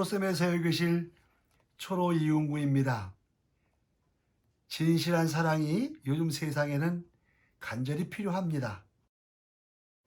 초로쌤의 서열교실 초로 이용구입니다. 진실한 사랑이 요즘 세상에는 간절히 필요합니다.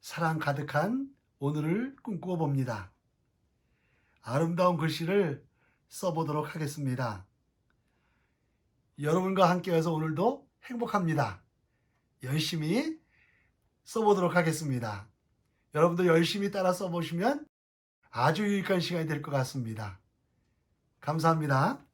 사랑 가득한 오늘을 꿈꾸어 봅니다. 아름다운 글씨를 써보도록 하겠습니다. 여러분과 함께해서 오늘도 행복합니다. 열심히 써보도록 하겠습니다. 여러분도 열심히 따라 써보시면 아주 유익한 시간이 될 것 같습니다. 감사합니다.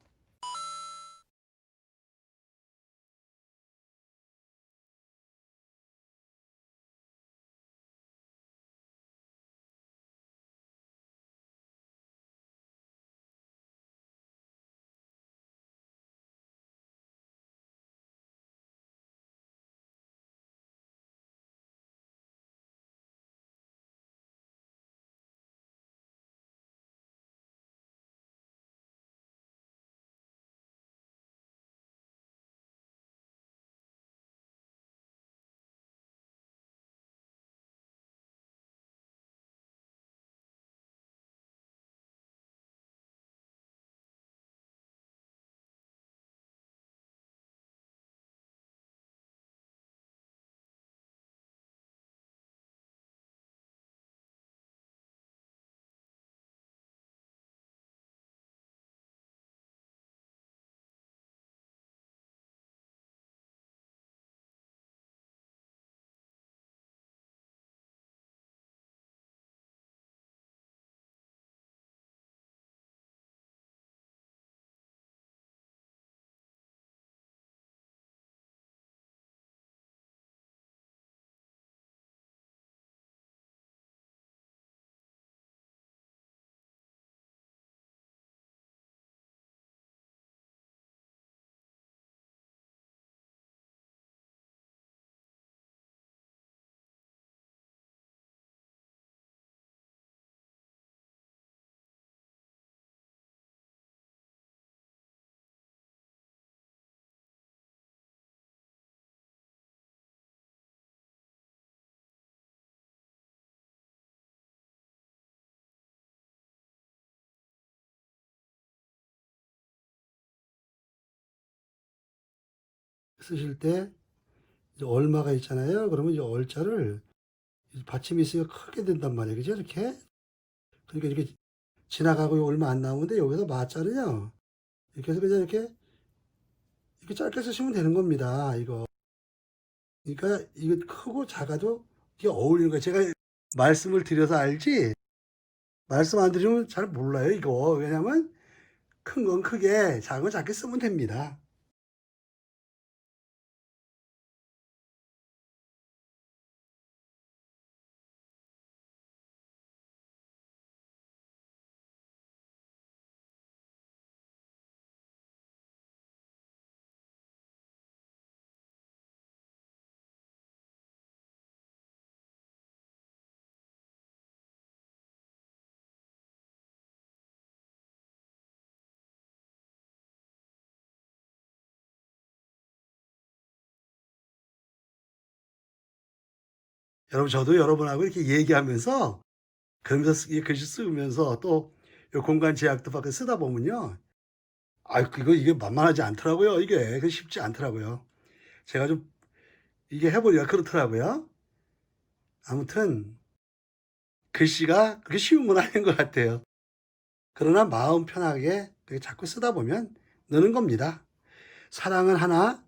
쓰실 때 이제 얼마가 있잖아요. 그러면 이 얼자를 받침이 있으니까 크게 된단 말이에요. 그죠? 이렇게. 그러니까 이렇게 지나가고 얼마 안 나오는데 여기서 마자는요. 이렇게 해서 그냥 이렇게 짧게 쓰시면 되는 겁니다. 이거. 그러니까 이거 크고 작아도 이게 어울리는 거예요. 제가 말씀을 드려서 알지 말씀 안 드리면 잘 몰라요. 이거. 왜냐면 큰 건 크게 작은 건 작게 쓰면 됩니다. 여러분 저도 여러분하고 이렇게 얘기하면서 그러면서 이 글씨 쓰면서 또 요 공간 제약도 밖에 쓰다 보면요. 아 그거 이게 만만하지 않더라고요. 이게 그 쉽지 않더라고요. 제가 좀 이게 해 보니까 그렇더라고요. 아무튼 글씨가 그렇게 쉬운 건 아닌 것 같아요. 그러나 마음 편하게 그렇게 자꾸 쓰다 보면 느는 겁니다. 사랑은 하나,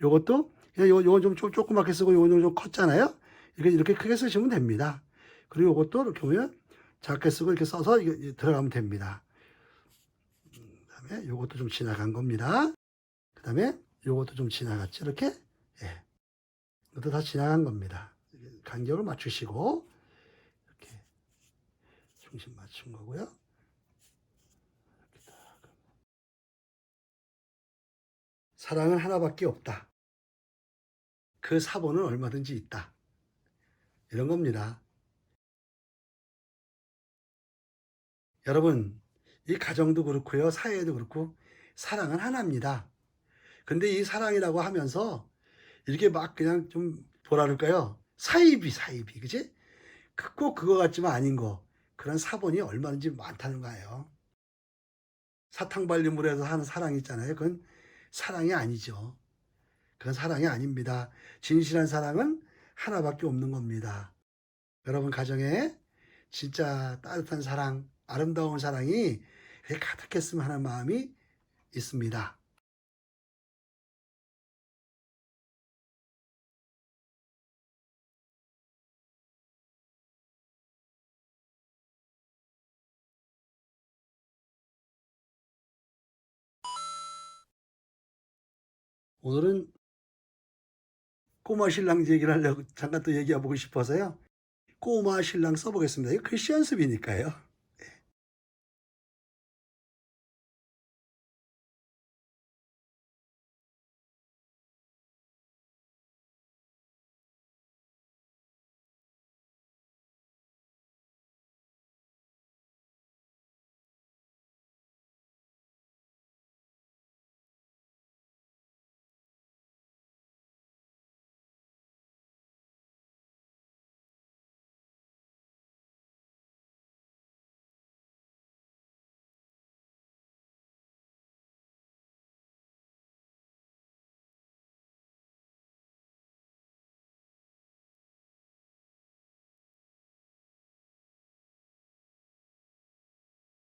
요것도 그냥 요건 좀 조그맣게 쓰고 요건 좀 컸잖아요. 이렇게 크게 쓰시면 됩니다. 그리고 요것도 이렇게 보면 작게 쓰고 이렇게 써서 이게 들어가면 됩니다. 그다음에 요것도 좀 지나간 겁니다. 그다음에 요것도 좀 지나갔죠. 이렇게. 예. 이것도 다 지나간 겁니다. 간격을 맞추시고 이렇게 중심 맞춘 거고요. 사랑은 하나밖에 없다. 그 사본은 얼마든지 있다. 이런 겁니다. 여러분, 이 가정도 그렇고요. 사회도 그렇고 사랑은 하나입니다. 근데 이 사랑이라고 하면서 이렇게 막 그냥 좀 뭐라 그럴까요? 사이비, 그지? 꼭 그거 같지만 아닌 거. 그런 사본이 얼마든지 많다는 거예요. 사탕 발림으로 해서 하는 사랑 있잖아요. 그건 사랑이 아니죠. 그건 사랑이 아닙니다. 진실한 사랑은 하나밖에 없는 겁니다. 여러분 가정에 진짜 따뜻한 사랑, 아름다운 사랑이 가득했으면 하는 마음이 있습니다. 오늘은 꼬마 신랑 얘기를 하려고 잠깐 또 얘기해 보고 싶어서요. 꼬마 신랑 써보겠습니다. 이거 글씨 연습이니까요.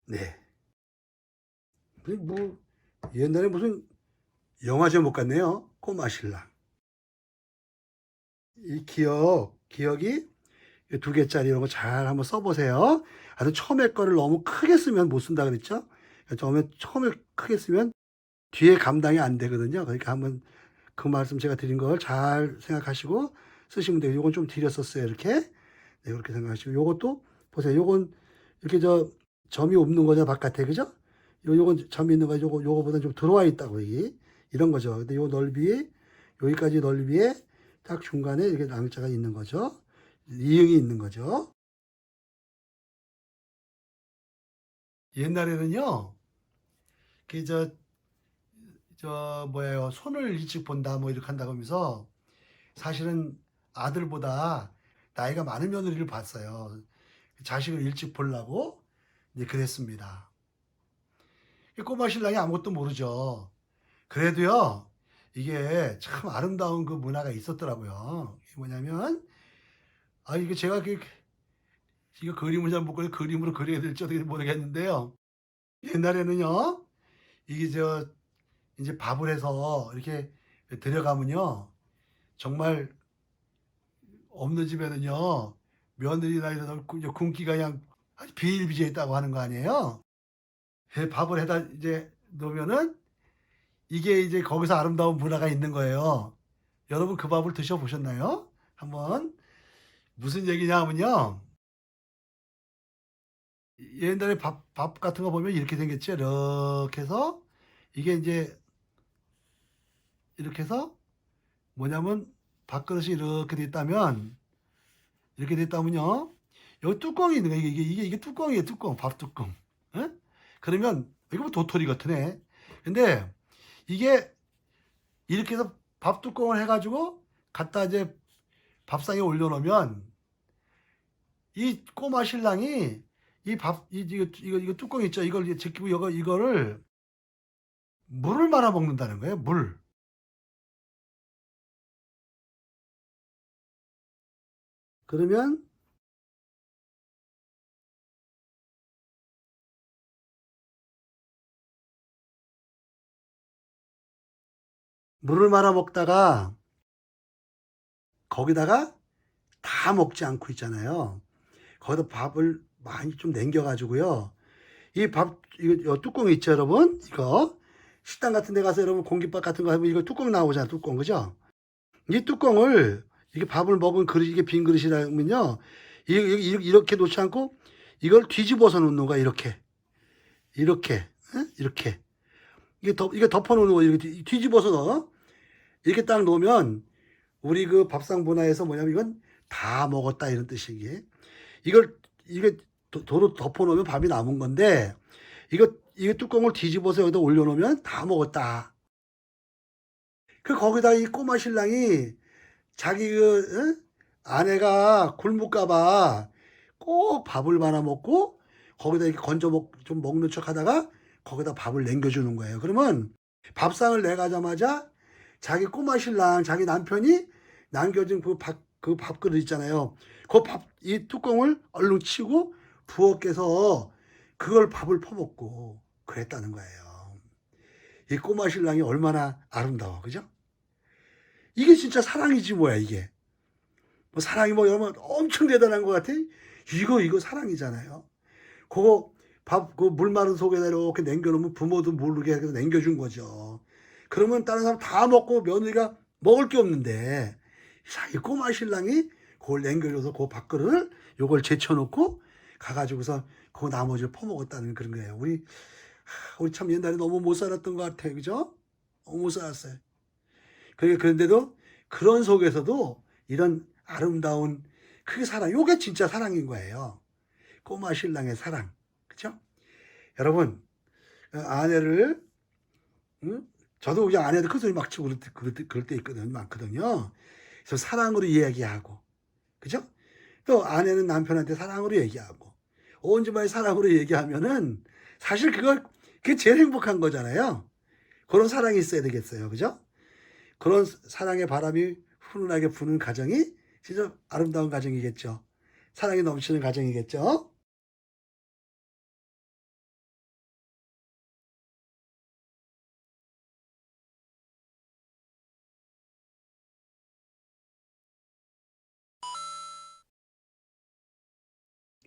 네. 뭐 옛날에 무슨 영화 제목 같네요. 꼬마 신랑. 이 기억이 두 개짜리 이런 거 잘 한번 써보세요. 하여튼 처음에 거를 너무 크게 쓰면 못 쓴다 그랬죠? 처음에 크게 쓰면 뒤에 감당이 안 되거든요. 그러니까 한번 그 말씀 제가 드린 걸 잘 생각하시고 쓰시면 돼요. 요건 좀 뒤려 썼어요. 이렇게. 네, 그렇게 생각하시고. 요것도 보세요. 요건 이렇게 점이 없는 거죠. 바깥에. 그죠? 요건 점이 있는 거, 요거보다 좀 들어와 있다고, 이런 거죠. 근데 요 넓이, 여기까지 넓이에 딱 중간에 이렇게 낭자가 있는 거죠. 이응이 있는 거죠. 옛날에는요, 그, 뭐예요. 손을 일찍 본다, 뭐 이렇게 한다고 하면서 사실은 아들보다 나이가 많은 며느리를 봤어요. 자식을 일찍 보려고 이제 그랬습니다. 이 꼬마 신랑이 아무것도 모르죠. 그래도요, 이게 참 아름다운 그 문화가 있었더라고요. 이게 뭐냐면, 이게 제가 이거 그림을 잘 못 그려 그림으로 그려야 될지 어떻게 모르겠는데요. 옛날에는요, 이게 이제 밥을 해서 이렇게 들여가면요, 정말 없는 집에는요, 며느리나 이런 굶기가 그냥 아주 비일비재했다고 하는 거 아니에요? 밥을 해다 이제 놓으면은 이게 이제 거기서 아름다운 문화가 있는 거예요. 여러분 그 밥을 드셔 보셨나요? 한번 무슨 얘기냐 하면요. 옛날에 밥 같은 거 보면 이렇게 생겼죠. 이렇게 해서 이게 인제 이렇게 해서 뭐냐면 밥그릇이 이렇게 됐다면 이렇게 됐다면요. 여기 뚜껑이 있는 거예요. 이게 뚜껑이에요, 뚜껑. 밥 뚜껑. 예? 그러면 이거 뭐 도토리 같으네. 근데 이게 이렇게 해서 밥 뚜껑을 해 가지고 갖다 이제 밥상에 올려 놓으면 이 꼬마 신랑이 이 밥 이거 뚜껑 있죠. 이걸 이제 제끼고 이거를 물을 말아 먹는다는 거예요, 물. 그러면 물을 말아 먹다가 거기다가 다 먹지 않고 있잖아요. 거기다 밥을 많이 좀 남겨 가지고요. 이 이거 뚜껑 있죠, 여러분? 이거 식당 같은 데 가서 여러분 공깃밥 같은 거 하면 이거 뚜껑 나오잖아요, 뚜껑. 그죠? 이 뚜껑을 이게 밥을 먹은 그릇 이게 빈 그릇이라면요. 이렇게 놓지 않고 이걸 뒤집어서 놓는 거야, 이렇게. 이렇게. 예? 이렇게. 이게 덮어 놓는 거 이렇게 뒤집어서 넣어. 이렇게 딱 놓으면 우리 그 밥상 문화에서 뭐냐면 이건 다 먹었다 이런 뜻이기에. 이게 도로 덮어 놓으면 밥이 남은 건데 이거 뚜껑을 뒤집어서 여기다 올려 놓으면 다 먹었다. 거기다 이 꼬마 신랑이 자기 아내가 굶을까 봐 꼭 밥을 말아 먹고 거기다 이렇게 건져 좀 먹는 척 하다가 거기다 밥을 남겨주는 거예요. 그러면 밥상을 내가자마자 자기 꼬마 신랑, 자기 남편이 남겨준 그 밥그릇 있잖아요. 그 이 뚜껑을 얼른 치고 부엌 깨서 그걸 밥을 퍼먹고 그랬다는 거예요. 이 꼬마 신랑이 얼마나 아름다워, 그죠? 이게 진짜 사랑이지 뭐야 이게. 뭐 사랑이 뭐 여러분 엄청 대단한 것 같아? 이거 사랑이잖아요. 그거 밥 그 물 마른 속에다 이렇게 남겨놓으면 부모도 모르게 해서 남겨준 거죠. 그러면 다른 사람 다 먹고 며느리가 먹을 게 없는데 자기 꼬마 신랑이 그걸 남겨줘서 그 밥그릇을 요걸 제쳐놓고 가가지고서 그 나머지를 퍼먹었다는 그런 거예요. 우리 참 옛날에 너무 못 살았던 것 같아요. 그죠? 너무 못 살았어요. 그런데도 그런 속에서도 이런 아름다운 그게 사랑, 요게 진짜 사랑인 거예요. 꼬마 신랑의 사랑. 그죠? 여러분, 아내를, 응? 저도 그냥 아내한테 큰 소리 막 치고 그럴 때 있거든요. 많거든요. 그래서 사랑으로 이야기하고. 그죠? 또 아내는 남편한테 사랑으로 얘기하고. 온 집안이 사랑으로 얘기하면은 사실 그게 제일 행복한 거잖아요. 그런 사랑이 있어야 되겠어요. 그죠? 그런 사랑의 바람이 훈훈하게 부는 가정이 진짜 아름다운 가정이겠죠. 사랑이 넘치는 가정이겠죠.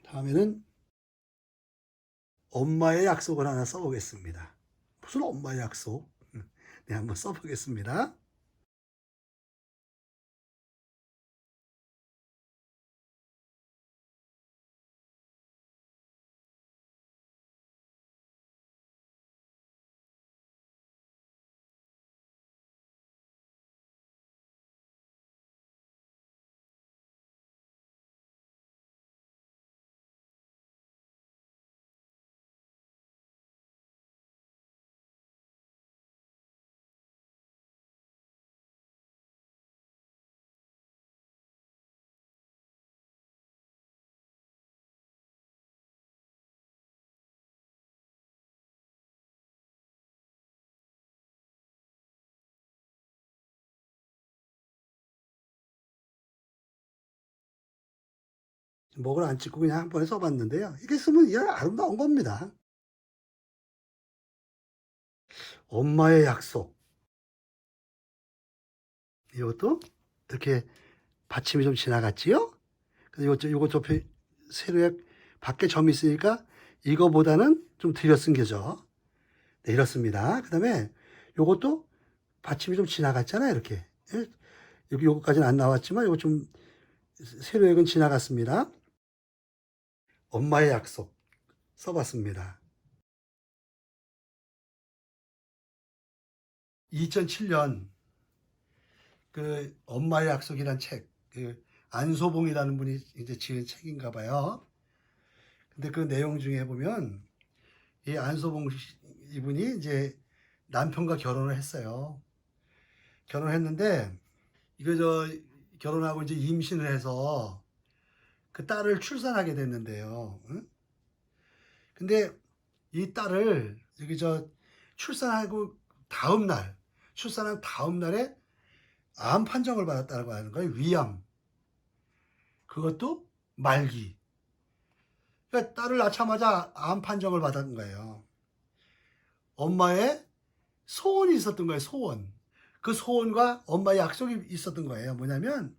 다음에는 엄마의 약속을 하나 써보겠습니다. 무슨 엄마의 약속? 네, 한번 써보겠습니다. 목을 안 찍고 그냥 한 번에 써봤는데요. 이게 쓰면 이게 아름다운 겁니다. 엄마의 약속. 이것도 이렇게 받침이 좀 지나갔지요? 그래서 요거 옆에 세로에 밖에 점이 있으니까 이거보다는 좀 들여 쓴 게죠. 네, 이렇습니다. 그 다음에 요것도 받침이 좀 지나갔잖아요. 이렇게. 예? 여기 요거까지는 안 나왔지만 요거 좀 세로액은 지나갔습니다. 엄마의 약속 써봤습니다. 2007년 그 엄마의 약속이란 책, 그 안소봉이라는 분이 이제 지은 책인가 봐요. 근데 그 내용 중에 보면 이 안소봉 이분이 이제 남편과 결혼을 했어요. 결혼했는데 이거 결혼하고 이제 임신을 해서 그 딸을 출산하게 됐는데요. 응? 근데 이 딸을 여기 출산하고 출산한 다음 날에 암 판정을 받았다고 하는 거예요. 위암. 그것도 말기. 그러니까 딸을 낳자마자 암 판정을 받은 거예요. 엄마의 소원이 있었던 거예요. 소원. 그 소원과 엄마의 약속이 있었던 거예요. 뭐냐면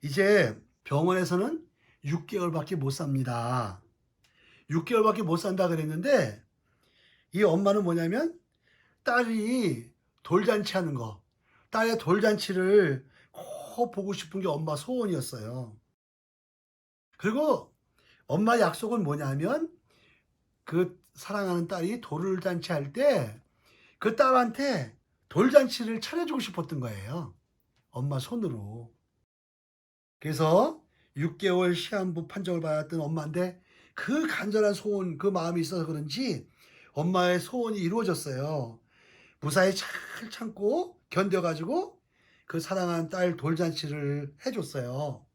이제 병원에서는 6개월밖에 못 삽니다. 6개월밖에 못 산다 그랬는데 이 엄마는 뭐냐면 딸이 돌잔치 하는 거, 딸의 돌잔치를 꼭 보고 싶은 게 엄마 소원이었어요. 그리고 엄마 약속은 뭐냐면 그 사랑하는 딸이 돌잔치 할 때 그 딸한테 돌잔치를 차려주고 싶었던 거예요. 엄마 손으로. 그래서 6개월 시한부 판정을 받았던 엄마인데 그 간절한 소원, 그 마음이 있어서 그런지 엄마의 소원이 이루어졌어요. 무사히 잘 참고 견뎌가지고 그 사랑하는 딸 돌잔치를 해줬어요.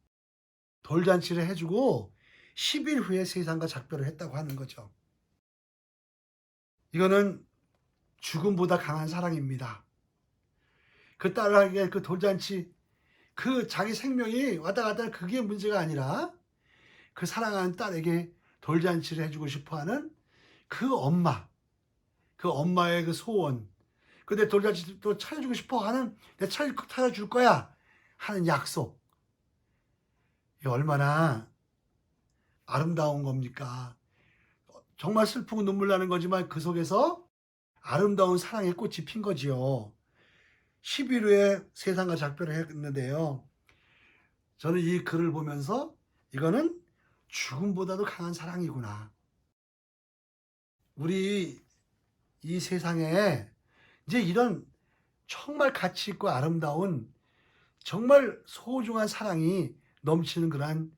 돌잔치를 해주고 10일 후에 세상과 작별을 했다고 하는 거죠. 이거는 죽음보다 강한 사랑입니다. 그 딸에게 그 돌잔치, 그 자기 생명이 왔다 갔다 하는 그게 문제가 아니라 그 사랑하는 딸에게 돌잔치를 해 주고 싶어 하는 그 엄마, 그 엄마의 그 소원, 그 내 돌잔치 또 차려 주고 싶어 하는, "내 차려 줄 거야." 하는 약속. 이게 얼마나 아름다운 겁니까? 정말 슬프고 눈물 나는 거지만 그 속에서 아름다운 사랑의 꽃이 핀 거지요. 10일 후에 세상과 작별을 했는데요. 저는 이 글을 보면서 '이거는 죽음보다도 강한 사랑이구나.' 우리 이 세상에 이제 이런 정말 가치 있고 아름다운 정말 소중한 사랑이 넘치는 그러한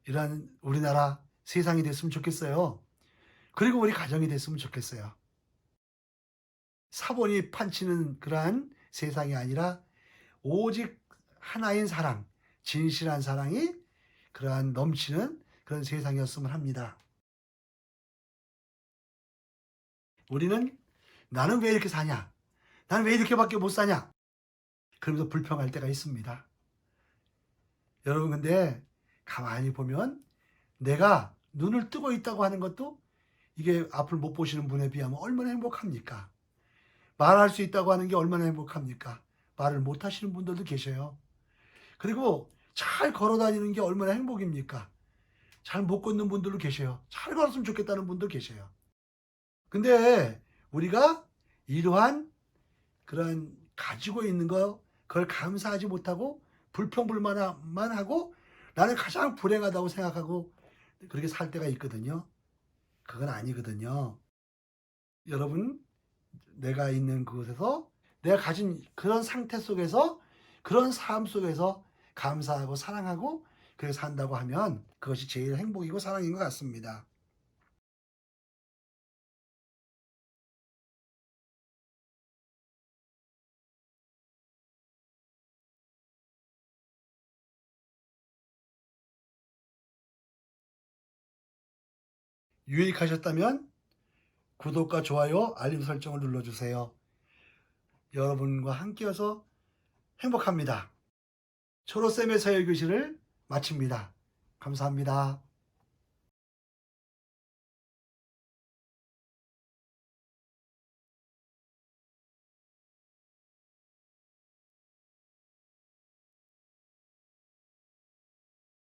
이러한 우리나라 세상이 됐으면 좋겠어요. 그리고 우리 가정이 됐으면 좋겠어요. 사본이 판치는 그러한 세상이 아니라 오직 하나인 사랑, 진실한 사랑이 그러한 넘치는 그런 세상이었으면 합니다. 우리는 '나는 왜 이렇게 사냐? 나는 왜 이렇게밖에 못 사냐?' 그러면서 불평할 때가 있습니다. 여러분, 근데 가만히 보면 내가 눈을 뜨고 있다고 하는 것도 이게 앞을 못 보시는 분에 비하면 얼마나 행복합니까? 말할 수 있다고 하는 게 얼마나 행복합니까? 말을 못 하시는 분들도 계셔요. 그리고 잘 걸어 다니는 게 얼마나 행복입니까? 잘 못 걷는 분들도 계셔요. 잘 걸었으면 좋겠다는 분도 계셔요. 근데 우리가 이러한 그런 가지고 있는 거, 그걸 감사하지 못하고 불평불만만 하고 나는 가장 불행하다고 생각하고 그렇게 살 때가 있거든요. 그건 아니거든요. 여러분, 내가 있는 그곳에서 내가 가진 그런 상태 속에서 그런 삶 속에서 감사하고 사랑하고 그렇게 산다고 하면 그것이 제일 행복이고 사랑인 것 같습니다. 유익하셨다면 구독과 좋아요, 알림 설정을 눌러주세요. 여러분과 함께여서 행복합니다. 초로쌤의 서열교실을 마칩니다. 감사합니다.